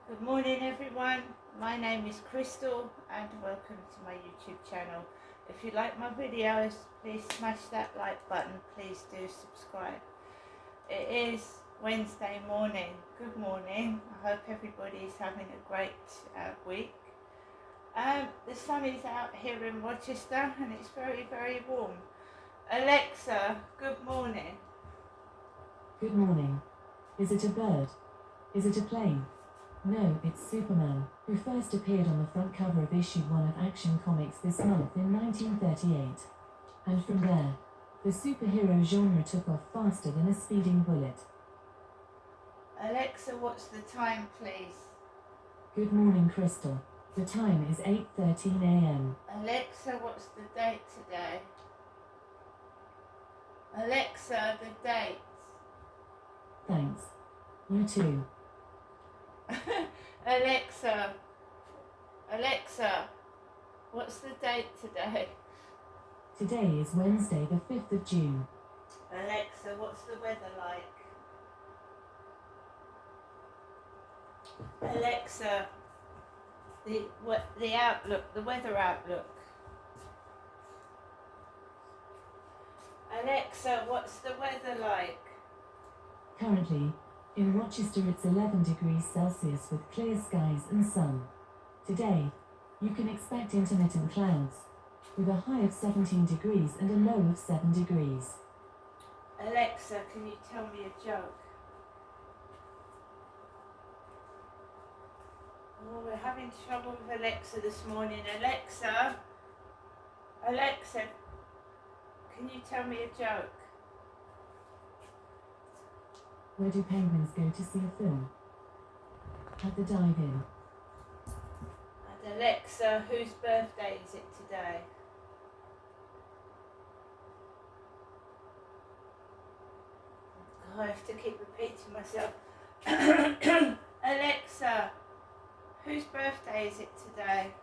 Good morning everyone, my name is Crystal and welcome to my YouTube channel. If you like my videos, please smash that like button, please do subscribe. It is Wednesday morning, good morning, I hope everybody is having a great week. The sun is out here in Rochester and it's very warm. Alexa, good morning. Good morning. Is it a bird? Is it a plane? No, it's Superman, who first appeared on the front cover of issue 1 of Action Comics this month in 1938. And from there, the superhero genre took off faster than a speeding bullet. Alexa, what's the time please? Good morning, Crystal. The time is 8:13 a.m. Alexa, what's the date today? Alexa, the date. Thanks. You too. Alexa, what's the date today? Today is Wednesday, the 5th of June. Alexa, what's the weather like? Alexa, the outlook, the weather outlook. Alexa, what's the weather like? Currently, in Rochester it's 11 degrees Celsius with clear skies and sun. Today, you can expect intermittent clouds, with a high of 17 degrees and a low of 7 degrees. Alexa, can you tell me a joke? Oh, we're having trouble with Alexa this morning. Alexa, can you tell me a joke? Where do penguins go to see a film? At the dive-in. And Alexa, whose birthday is it today? Oh, I have to keep repeating myself. Alexa, whose birthday is it today?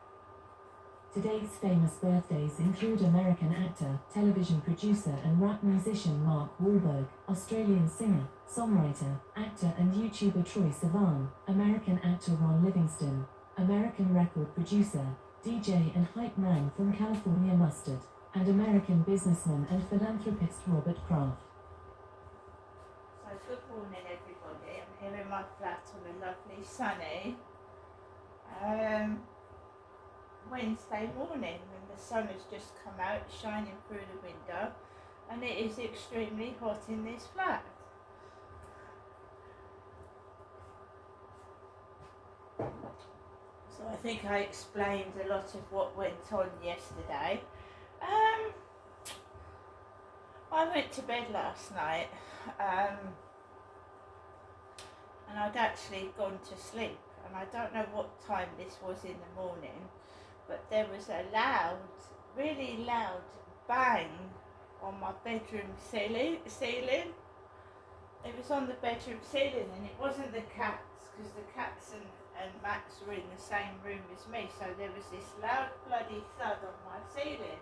Today's famous birthdays include American actor, television producer and rap musician Mark Wahlberg, Australian singer, songwriter, actor and YouTuber Troye Sivan, American actor Ron Livingston, American record producer, DJ and hype man from California Mustard, and American businessman and philanthropist Robert Kraft. So good morning everybody, I'm here in my flat on a lovely sunny Wednesday morning when the sun has just come out shining through the window and it is extremely hot in this flat. So I think I explained a lot of what went on yesterday. I went to bed last night and I'd actually gone to sleep, and I don't know what time this was in the morning, but there was a loud, really loud bang on my bedroom ceiling. It was on the bedroom ceiling and it wasn't the cats, because the cats and Max were in the same room as me, so there was this loud bloody thud on my ceiling.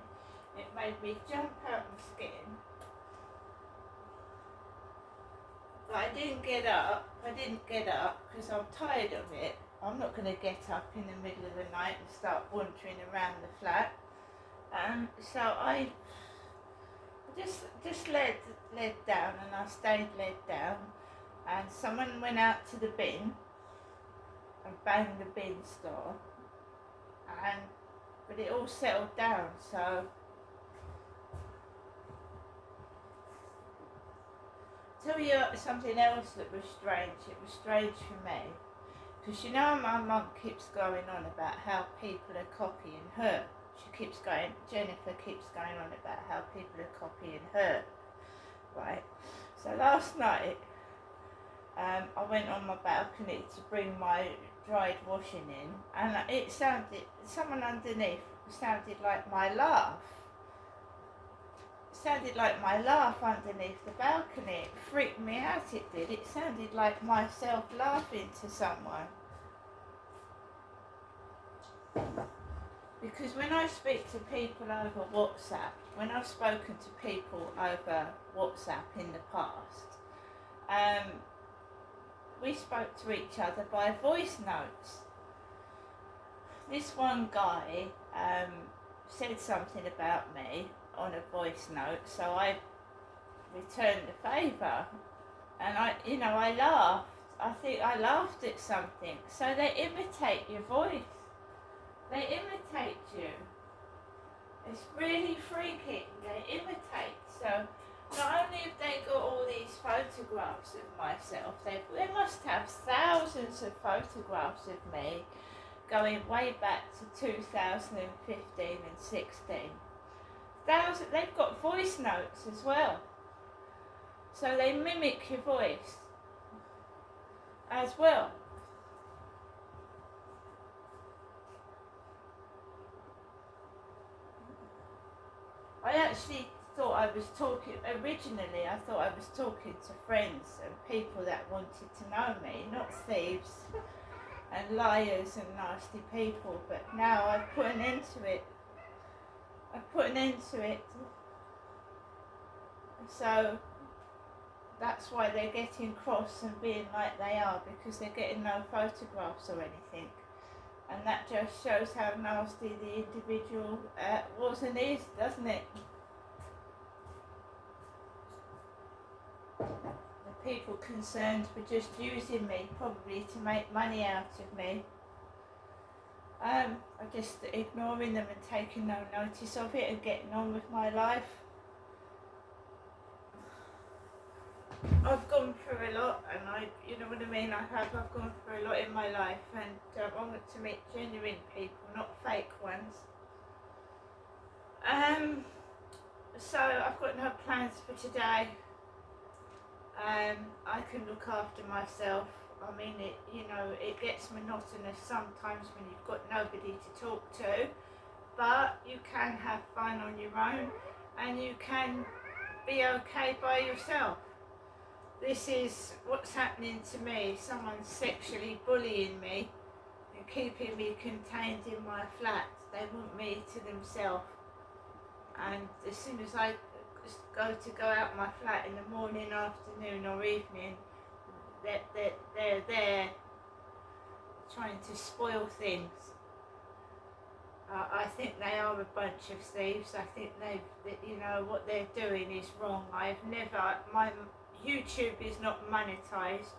It made me jump out my skin. But I didn't get up because I'm tired of it. I'm not going to get up in the middle of the night and start wandering around the flat. So I just led down, and I stayed led down, and someone went out to the bin and banged the bin door, but it all settled down. So tell you something else that was strange. It was strange for me, because you know my mum keeps going on about how people are copying her. Jennifer keeps going on about how people are copying her, right? So last night, I went on my balcony to bring my dried washing in, and someone underneath sounded like my laugh. It sounded like my laugh underneath the balcony. It freaked me out, it did. It sounded like myself laughing to someone. Because when I speak to people over WhatsApp, when I've spoken to people over WhatsApp in the past, we spoke to each other by voice notes. This one guy said something about me on a voice note, so I returned the favour, and I laughed. I think I laughed at something. So they imitate your voice. They imitate you. It's really freaky. They imitate. So not only have they got all these photographs of myself, they must have thousands of photographs of me going way back to 2015 and 16. They've got voice notes as well. So they mimic your voice as well. I actually thought I was talking, originally I thought I was talking to friends and people that wanted to know me, not thieves and liars and nasty people, but now I've put an end to it. So that's why they're getting cross and being like they are, because they're getting no photographs or anything. And that just shows how nasty the individual was and is, doesn't it? The people concerned were just using me, probably to make money out of me. I'm just ignoring them and taking no notice of it and getting on with my life. I've gone through a lot, and you know what I mean, I've gone through a lot in my life, and I want to meet genuine people, not fake ones. So I've got no plans for today. I can look after myself. I mean, it gets monotonous sometimes when you've got nobody to talk to, but you can have fun on your own, and you can be okay by yourself. This is what's happening to me. Someone's sexually bullying me and keeping me contained in my flat. They want me to themselves. And as soon as I go out my flat in the morning, afternoon or evening, they're there trying to spoil things. I think they are a bunch of thieves. I think what they're doing is wrong. My YouTube is not monetized,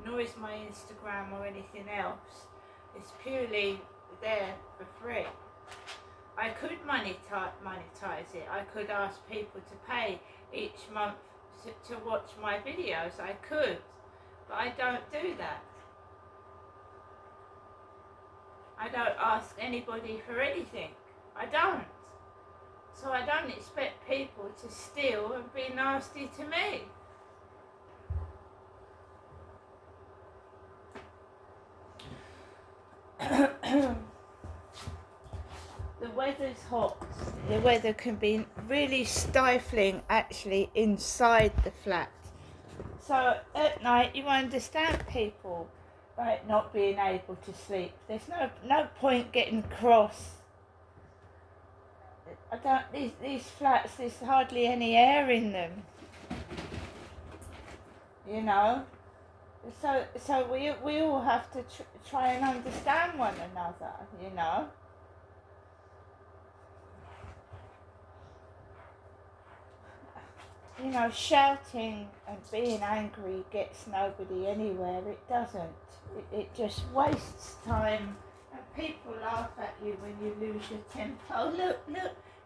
nor is my Instagram or anything else. It's purely there for free. I could monetize it. I could ask people to pay each month to watch my videos. I could, but I don't do that. I don't ask anybody for anything. I don't. So I don't expect people to steal and be nasty to me. The weather's hot. The weather can be really stifling actually inside the flat. So at night you understand people like not being able to sleep. There's no point getting cross. These flats, there's hardly any air in them. You know? So we all have to try and understand one another, you know. You know, shouting and being angry gets nobody anywhere. It doesn't. It just wastes time. And people laugh at you when you lose your temper. Oh, look,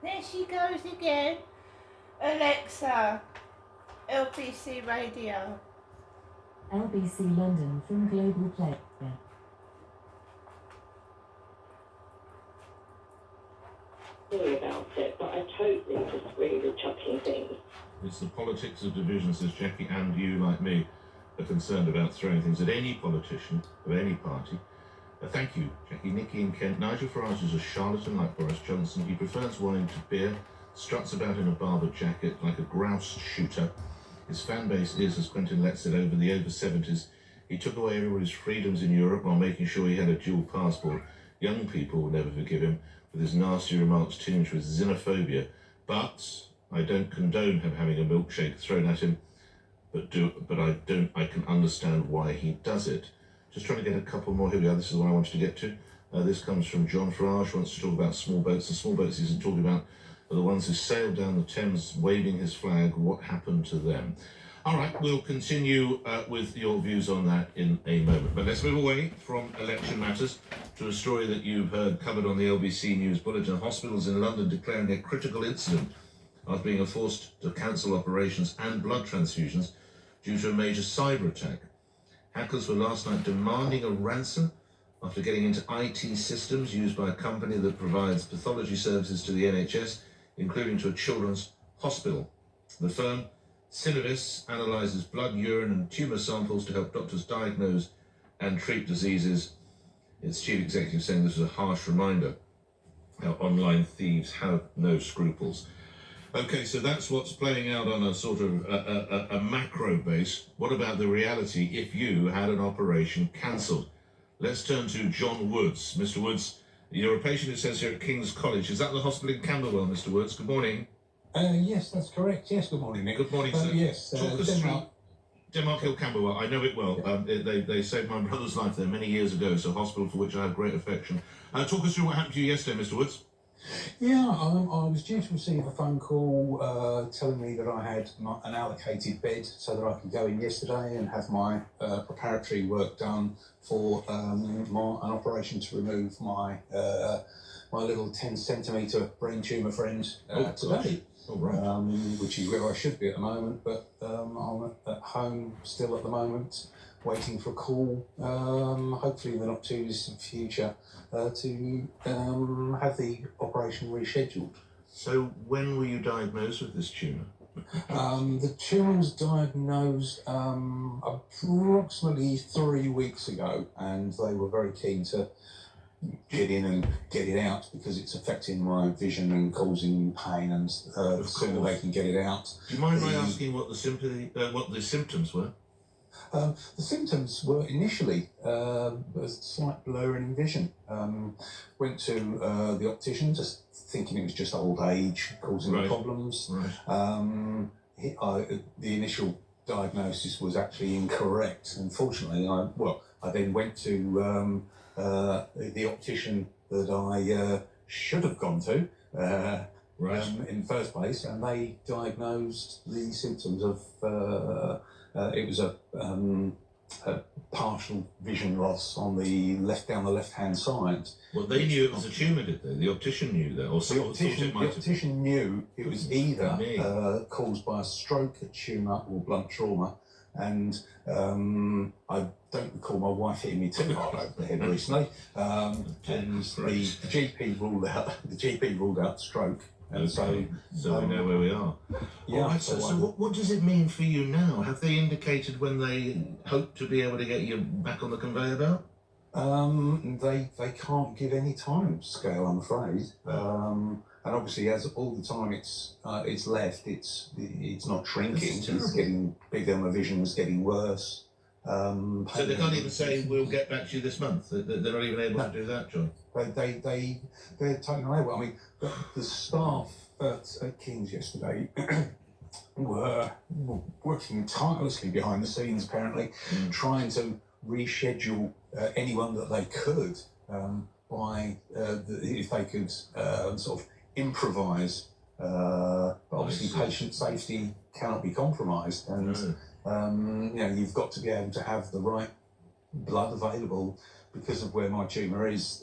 there she goes again. Alexa, LBC Radio. LBC London from Global Player. Sorry about it, but I totally disagree with chucking things. It's the politics of division, says Jackie, and you, like me, are concerned about throwing things at any politician of any party. Thank you, Jackie. Nikki in Kent. Nigel Farage is a charlatan like Boris Johnson. He prefers wine to beer, struts about in a barber jacket like a grouse shooter. His fan base is, as Quentin Lett said, over the over 70s. He took away everybody's freedoms in Europe while making sure he had a dual passport. Young people will never forgive him for his nasty remarks tinged with xenophobia. But I don't condone him having a milkshake thrown at him I can understand why he does it. Just trying to get a couple more. Here we are. This is the one I wanted to get to. This comes from John Farage, wants to talk about small boats. The small boats he's talking about are the ones who sailed down the Thames waving his flag. What happened to them? All right, we'll continue with your views on that in a moment. But let's move away from election matters to a story that you've heard covered on the LBC News Bulletin. Hospitals in London declaring a critical incident after being forced to cancel operations and blood transfusions due to a major cyber attack. Hackers were last night demanding a ransom after getting into IT systems used by a company that provides pathology services to the NHS, including to a children's hospital. The firm, Synovis, analyses blood, urine and tumour samples to help doctors diagnose and treat diseases. Its chief executive saying this is a harsh reminder how online thieves have no scruples. Okay, so that's what's playing out on a sort of a macro base. What about the reality if you had an operation cancelled? Let's turn to John Woods. Mr. Woods, you're a patient, it says here, at King's College. Is that the hospital in Camberwell, Mr. Woods? Good morning. Yes, that's correct. Yes, good morning, Nick. Good morning, sir. Yes, Talk us through Denmark Hill, Camberwell. I know it well. Yeah. They saved my brother's life there many years ago, so a hospital for which I have great affection. Talk us through what happened to you yesterday, Mr. Woods. Yeah, I was due to receive a phone call telling me that I had an allocated bed so that I could go in yesterday and have my preparatory work done for an operation to remove my my little 10-centimetre brain tumour friend today. Oh, right. Which is where I should be at the moment, but I'm at home still at the moment, waiting for a call, hopefully in the not too distant future, to have the operation rescheduled. So when were you diagnosed with this tumour? The tumour was diagnosed approximately 3 weeks ago, and they were very keen to get in and get it out because it's affecting my vision and causing pain, and the sooner they can get it out. Do you mind my asking what the symptoms were? The symptoms were initially a slight blurring in vision. Went to the optician, just thinking it was just old age causing the problems. Right. The initial diagnosis was actually incorrect. Unfortunately, I then went to the optician that I should have gone to in the first place, and they diagnosed the symptoms of it was a partial vision loss on down the left-hand side. Well, they knew it was a tumour, did they? The optician knew that, or the optician knew it was either caused by a stroke, a tumour, or blunt trauma. And I don't recall my wife hitting me too hard over the head recently. And the GP ruled out stroke. And so we know where we are. Yeah. Right, so what does it mean for you now? Have they indicated when they hope to be able to get you back on the conveyor belt? They can't give any time scale, I'm afraid. And obviously, as all the time it's left, it's not shrinking. It's getting bigger. My vision's getting worse. So they can't even say we'll get back to you this month. They're not even able to do that, John. They're totally unable. I mean, the staff at King's yesterday were working tirelessly behind the scenes, apparently, trying to reschedule anyone that they could if they could sort of improvise. But obviously, patient safety cannot be compromised, and you've got to be able to have the right blood available because of where my tumour is.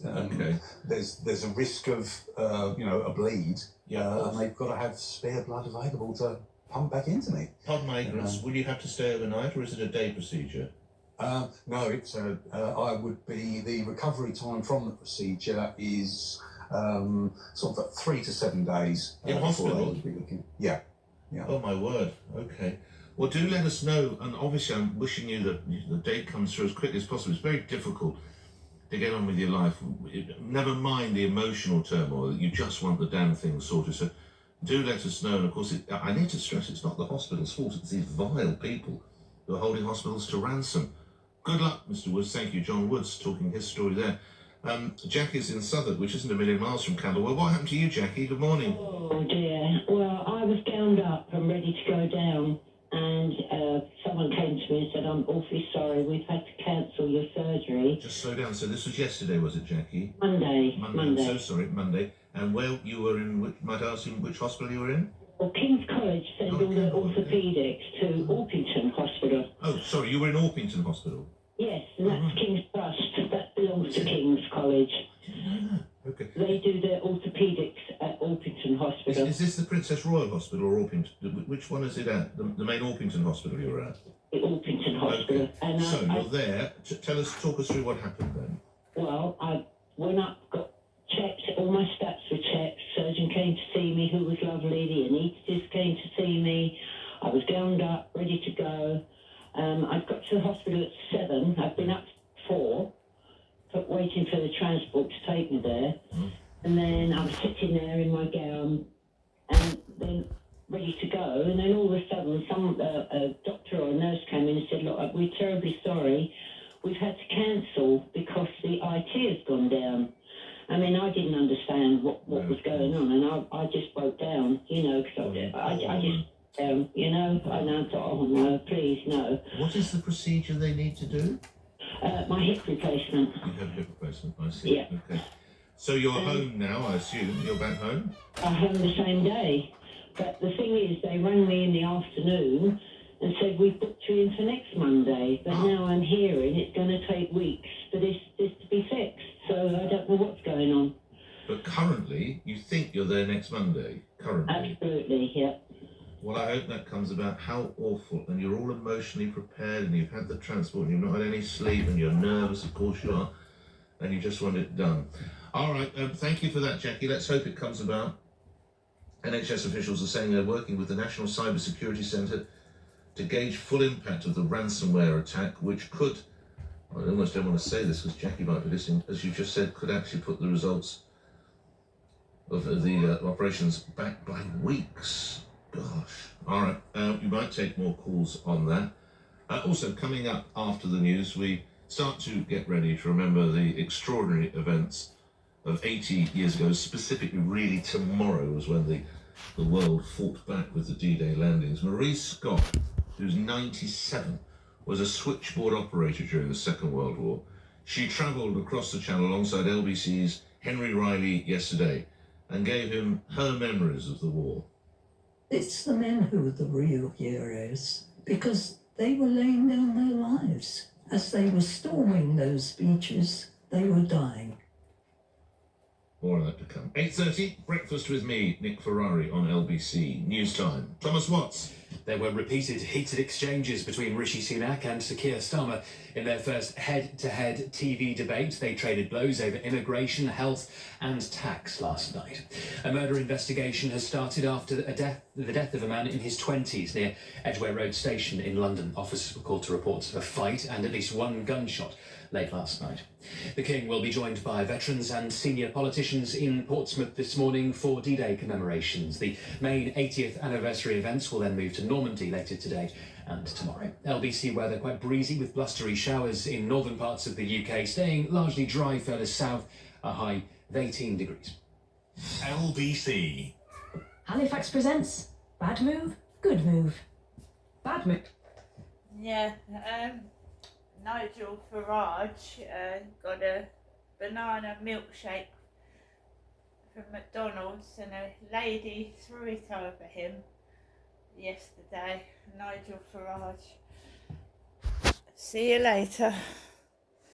There's a risk of a bleed, and they've got to have spare blood available to pump back into me. Pardon my ignorance. Will you have to stay overnight, or is it a day procedure? No, it's the recovery time from the procedure is sort of 3 to 7 days. In hospital? Yeah. Oh my word, okay. Well, do let us know, and obviously I'm wishing you that the date comes through as quickly as possible. It's very difficult to get on with your life. Never mind the emotional turmoil, you just want the damn thing sorted. So do let us know, and of course, I need to stress it's not the hospital's fault, it's these vile people who are holding hospitals to ransom. Good luck, Mr. Woods. Thank you, John Woods, talking his story there. Jackie's in Southwark, which isn't a million miles from Camberwell. What happened to you, Jackie? Good morning. Oh dear. Well, I was gowned up and ready to go down, and me and said, I'm awfully sorry, we've had to cancel your surgery. Just slow down. So this was yesterday, was it, Jackie? Monday. I'm so sorry, Monday. And where you were in, might I ask you which hospital you were in? Well, King's College sent all the orthopaedics to Orpington Hospital. Oh, sorry, you were in Orpington Hospital? Yes, and that's King's Trust. That belongs to King's College. I didn't know that. Okay. They do their orthopaedics at Orpington Hospital. Is this the Princess Royal Hospital or Orpington? Which one is it at? The main Orpington Hospital you were at? The Orpington Hospital. Okay. And so you're there. Talk us through what happened then. Well, I went up, got checked, all my stats were checked. Surgeon came to see me, who was lovely. The anaesthetist came to see me. I was gowned up, ready to go. I got to the hospital at 7. I've been up to 4, waiting for the transport to take me there. And then I was sitting there in my gown and then ready to go. And then all of a sudden, a doctor or a nurse came in and said, look, we're terribly sorry. We've had to cancel because the IT has gone down. I mean, I didn't understand what was going on, and I just broke down, you know, because I just you know, and I thought, oh no, please, no. What is the procedure they need to do? My hip replacement. You have hip replacement, I see. Yeah. Okay. So you're home now, I assume. You're back home? I'm home the same day. But the thing is, they rang me in the afternoon and said, we've booked you in for next Monday. But now I'm hearing it's going to take weeks for this to be fixed. So I don't know what's going on. But currently, you think you're there next Monday? Currently? Absolutely, yeah. Well, I hope that comes about. How awful. And you're all emotionally prepared and you've had the transport and you've not had any sleep and you're nervous, of course you are, and you just want it done. All right, thank you for that, Jackie. Let's hope it comes about. NHS officials are saying they're working with the National Cyber Security Centre to gauge full impact of the ransomware attack, which could, I almost don't want to say this because Jackie might be listening, as you just said, could actually put the results of the operations back by weeks. Gosh. All right, you might take more calls on that. Also, coming up after the news, we start to get ready to remember the extraordinary events of 80 years ago. Specifically, really tomorrow was when the world fought back with the D-Day landings. Marie Scott, who's 97, was a switchboard operator during the Second World War. She travelled across the channel alongside LBC's Henry Riley yesterday and gave him her memories of the war. It's the men who are the real heroes, because they were laying down their lives. As they were storming those beaches, they were dying. More of that to come. 8:30, breakfast with me, Nick Ferrari, on LBC. News time. Thomas Watts. There were repeated heated exchanges between Rishi Sunak and Sir Keir Starmer in their first head-to-head TV debate. They traded blows over immigration, health and tax last night. A murder investigation has started after the death of a man in his 20s near Edgware Road Station in London. Officers were called to reports of a fight and at least one gunshot late last night. The King will be joined by veterans and senior politicians in Portsmouth this morning for D-Day commemorations. The main 80th anniversary events will then move to Normandy later today and tomorrow. LBC weather quite breezy with blustery showers in northern parts of the UK, staying largely dry further south, a high of 18 degrees. LBC. Halifax presents Bad Move, Good Move. Bad Move. Yeah, Nigel Farage got a banana milkshake from McDonald's and a lady threw it over him yesterday. Nigel Farage. See you later.